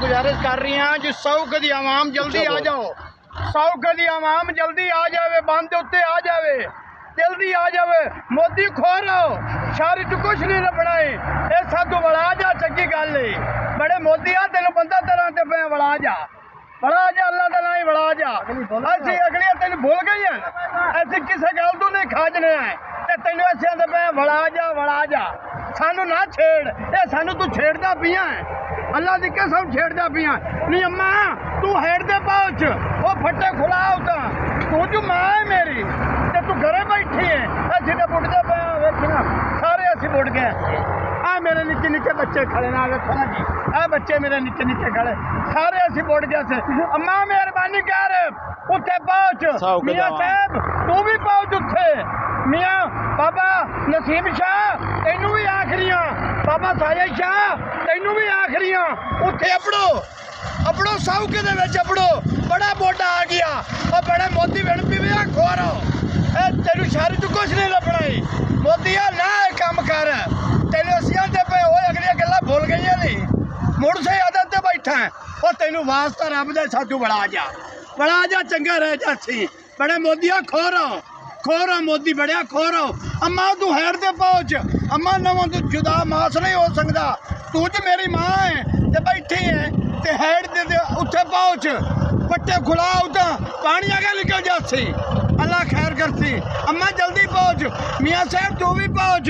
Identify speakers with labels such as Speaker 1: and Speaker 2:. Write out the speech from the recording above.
Speaker 1: गुजारिश कर रही हैं जी सौख दी आवाम जल्दी आ जाओ, सौख दी आवाम जल्दी आ जाए, बंद उत्ते आ जाए, जल्दी आ जाए। मोदी खो रहो शहर च कुछ नहीं लभना है, ये साधु बड़ा जा चंगी गल है। बड़े मोदी आ तेन बंदा तरह ते पे बड़ा जा अल्लाह का नाम बड़ा जा। असि अगलियां तेन भुल गई हैं, ऐसी किसी गल तू नहीं खाजने है तेन अस आते पे बड़ा जा सानू ना छेड़, ये सानू तू छेड़दा पिया है, अल्लाह की कसम छेड़दा पिया नहीं। अम्मा तू हेड दे पहुंच, वो फट्टे खुला उता तू जो मां है मेरी ते तू घरे बैठी है। असि तो बुढ़ते पे वेखना सारे असि बुढ़ गए। आ मेरे निक्के निक्के बच्चे खड़े ना वेखो ना जी, आ बच्चे मेरे निक्के निक्के खड़े सारे असि बुढ़ गए से। अम्मा मेहरबानी कर उत्थे पहुंच, मियां साहब तू भी पहुंच उत्थे, मियां बाबा नसीम शाह तेनू भी आखरियां, बाबा साजिद शाह तेनू भी आखरियां उत्थे अपड़ो सौके दे विच अपड़ो बड़ा मोटा आ गया और बड़े मोदी बन पिया खोरो तेनू शहर च कुछ नहीं लभना ही। मोदी ना काम कर तेन असियां दे पे हो अगलियां गल्लां भुल गई नहीं, मुड़ से आदत ते बैठा है और तेनू वास्ता रब दे साधु बड़ा जा चंगा रह जा। सी बड़े मोदी खोरो मोदी बड़िया खोरो। अम्मा तू हेड ते पहुंच, अम्मा नवा तू जुदा मास नहीं हो सकता, तू च मेरी मां है ते बैठी है ते हेड दे उत्थे पहुंच, पट्टे खुला उता पानी आगे निकल जासी, अल्लाह खैर करती। अम्मा जल्दी पहुंच, मियां साहब तू भी पहुंच।